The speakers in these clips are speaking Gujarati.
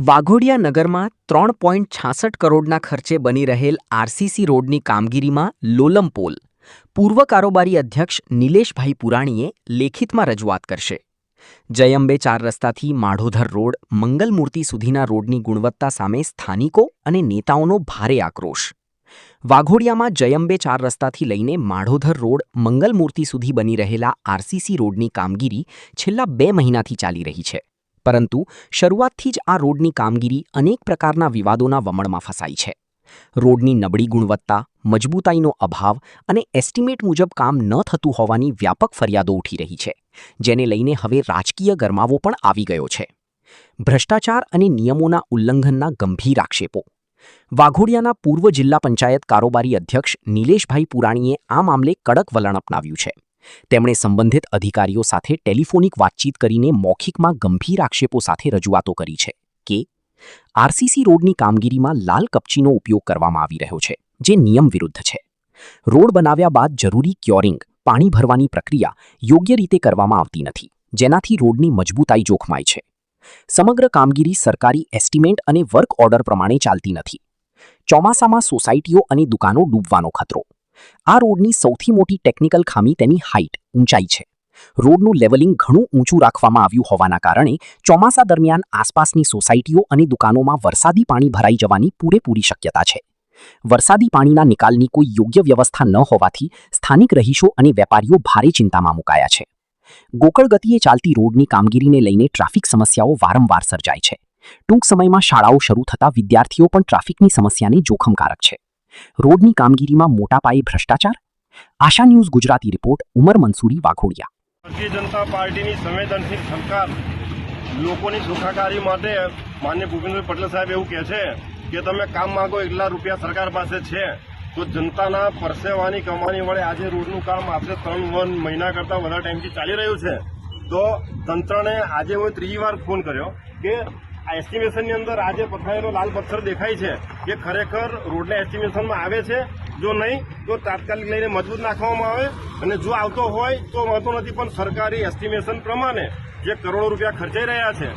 વાઘોડિયા નગરમાં 3.66 કરોડના ખર્ચે બની રહેલ આરસીસી રોડની કામગીરીમાં લોલમપોલ પૂર્વ કારોબારી અધ્યક્ષ નિલેશભાઈ પુરાણીએ લેખિતમાં રજૂઆત કરશે. જયંબે 4 રસ્તાથી માઢોધર રોડ મંગલમૂર્તિ સુધીના રોડની ગુણવત્તા સામે સ્થાનિકો અને નેતાઓનો ભારે આક્રોશ. વાઘોડિયામાં જયંબે 4 રસ્તાથી લઈને માઢોધર રોડ મંગલમૂર્તિ સુધી બની રહેલા આરસીસી રોડની કામગીરી છેલ્લા 2 મહિનાથી ચાલી રહી છે. પરંતુ શરૂઆતથી જ આ રોડની કામગીરી અનેક પ્રકારના વિવાદોના વમળમાં ફસાઈ છે. રોડની નબળી ગુણવત્તા, મજબૂતાઈનો અભાવ અને એસ્ટિમેટ મુજબ કામ ન થતું હોવાની વ્યાપક ફરિયાદો ઉઠી રહી છે, જેને લઈને હવે રાજકીય ગરમાવો પણ આવી ગયો છે. ભ્રષ્ટાચાર અને નિયમોના ઉલ્લંઘનના ગંભીર આક્ષેપો. વાઘોડિયાના પૂર્વ જિલ્લા પંચાયત કારોબારી અધ્યક્ષ નિલેશભાઈ પુરાણીએ આ મામલે કડક વલણ અપનાવ્યું છે. તેમણે સંબંધિત અધિકારીઓ સાથે ટેલિફોનિક વાતચીત કરીને મૌખિકમાં ગંભીર આક્ષેપો સાથે રજૂઆતો કરી છે કે આરસીસી રોડની કામગીરીમાં લાલ કપચીનો ઉપયોગ કરવામાં આવી રહ્યો છે, જે નિયમ વિરુદ્ધ છે. રોડ બનાવ્યા બાદ જરૂરી ક્યોરિંગ, પાણી ભરવાની પ્રક્રિયા યોગ્ય રીતે કરવામાં આવતી નથી, જેનાથી રોડની મજબૂતાઈ જોખમાય છે. સમગ્ર કામગીરી સરકારી એસ્ટિમેટ અને વર્ક ઓર્ડર પ્રમાણે ચાલતી નથી. ચોમાસામાં સોસાયટીઓ અને દુકાનો ડૂબવાનો ખતરો. આ રોડની સૌથી મોટી ટેકનિકલ ખામી તેની હાઇટ, ઊંચાઈ છે. રોડનું લેવલિંગ ઘણું ઊંચું રાખવામાં આવ્યું હોવાના કારણે ચોમાસા દરમિયાન આસપાસની સોસાયટીઓ અને દુકાનોમાં વરસાદી પાણી ભરાઈ જવાની પૂરેપૂરી શક્યતા છે. વરસાદી પાણીના નિકાલની કોઈ યોગ્ય વ્યવસ્થા ન હોવાથી સ્થાનિક રહીશો અને વેપારીઓ ભારે ચિંતામાં મુકાયા છે. ગોકળ ગતિએ ચાલતી રોડની કામગીરીને લઈને ટ્રાફિક સમસ્યાઓ વારંવાર સર્જાય છે. ટૂંક સમયમાં શાળાઓ શરૂ થતાં વિદ્યાર્થીઓ પણ ટ્રાફિકની સમસ્યાને જોખમકારક છે. રોડની કામગીરીમાં મોટા પાયે ભ્રષ્ટાચાર. આશા ન્યૂઝ ગુજરાતી રિપોર્ટ, ઉમર મંસૂરી, વાઘોડિયા. ભારતીય જનતા પાર્ટીની સંવેદનશીલ સરકાર લોકોની સુખાકારી માટે માન્ય ભૂપેન્દ્ર પટેલ સાહેબ એવું કહે છે કે તમે કામ માંગો એટલા રૂપિયા સરકાર પાસે છે. તો જનતાના પરસેવાની કમાણી વડે આજે રોડનું કામ આશરે 3 મહિના કરતાં વધારે ટાઈમથી ચાલી રહ્યું છે. તો તંત્રને આજે હું ત્રીજી વાર ફોન કર્યો કે આ એસ્ટિમેશનની અંદર આજે પથરાયેલો લાલ પથ્થર દેખાય છે કે ખરેખર રોડના એસ્ટિમેશનમાં આવે છે. જો નહીં તો તાત્કાલિક લઈને મજબૂત નાખવામાં આવે, અને જો આવતો હોય તો મળતો નથી. પણ સરકારી એસ્ટિમેશન પ્રમાણે જે કરોડો રૂપિયા ખર્ચાઈ રહ્યા છે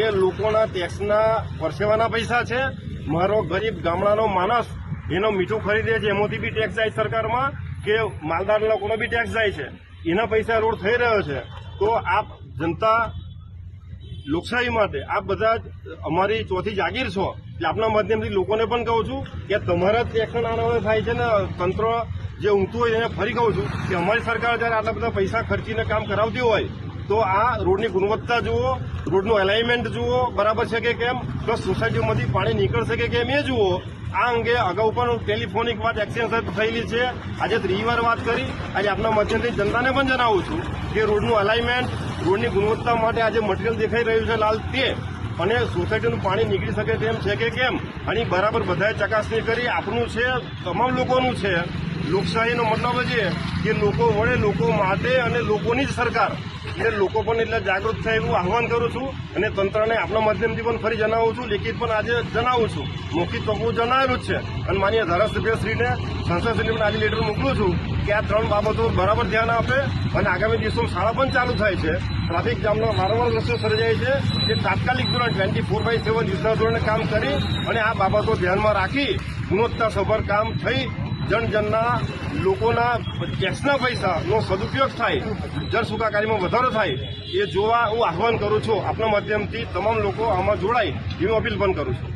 એ લોકોના ટેક્સના પરસેવાના પૈસા છે. મારો ગરીબ ગામડાનો માણસ એનો મીઠું ખરીદે છે, એમાંથી બી ટેક્સ જાય સરકારમાં, કે માલદાર લોકોનો બી ટેક્સ જાય છે. એના પૈસા રોડ થઈ રહ્યો છે. તો આપ જનતા લોકશાહી માટે આપ બધા અમારી ચોથી જાગીર છો. એટલે આપના માધ્યમથી લોકોને પણ કહું છું કે તમારા ટેક્સના નાણાં થાય છે ને તંત્ર જે ઊંઘતું હોય એને ફરી કહું છું કે અમારી સરકાર જ્યારે આટલા બધા પૈસા ખર્ચીને કામ કરાવતી હોય તો આ રોડની ગુણવત્તા જુઓ, રોડનું એલાઇનમેન્ટ જુઓ બરાબર છે કે કેમ, પ્લસ સોસાયટીઓમાંથી પાણી નીકળશે કે કેમ એ જુઓ. આ અંગે અગાઉ પણ ટેલિફોનિક વાત એક્સચેન્જ થયેલી છે. આજે ત્રીજી વાર વાત કરી. આજે આપના માધ્યમથી જનતાને પણ જણાવું છું કે રોડનું અલાઇનમેન્ટ, રોડની ગુણવત્તા માટે આજે મટીરિયલ દેખાઈ રહ્યું છે લાલ તે, અને સોસાયટીનું પાણી નીકળી શકે તેમ છે કે કેમ, આની બરાબર બધાએ ચકાસણી કરી. આપણું છે, તમામ લોકોનું છે. લોકશાહીનો મતલબ છે કે લોકો વડે, લોકો માટે અને લોકોની જ સરકાર. એટલે લોકો પણ એટલે જાગૃત થાય એવું આહવાન કરું છું. અને તંત્રને આપણા માધ્યમથી પણ ફરી જણાવું છું, લેખિત પણ આજે જણાવું છું. મૌખિક તો હું જણાવેલું જ છે. અને માન્ય ધારાસભ્યશ્રીને, સાંસદશ્રીને પણ આજે લેટર મોકલું છું કે આ 3 બાબતો બરાબર ધ્યાન આપે. અને આગામી દિવસોમાં શાળા પણ ચાલુ થાય છે. ટ્રાફિક જામના વારંવાર દ્રશ્યો સર્જાય છે કે તાત્કાલિક ધોરણે 24/7 યુદ્ધના ધોરણે કામ કરી અને આ બાબતો ધ્યાનમાં રાખી ગુણવત્તાસભર કામ થઈ જનજનના લોકોના ટેક્સના પૈસાનો સદુપયોગ થાય, જન સુખાકારીમાં વધારો થાય, એ જોવા હું આહવાન કરું છું. આપના માધ્યમથી તમામ લોકો આમાં જોડાય એવી અપીલ પણ કરું છું.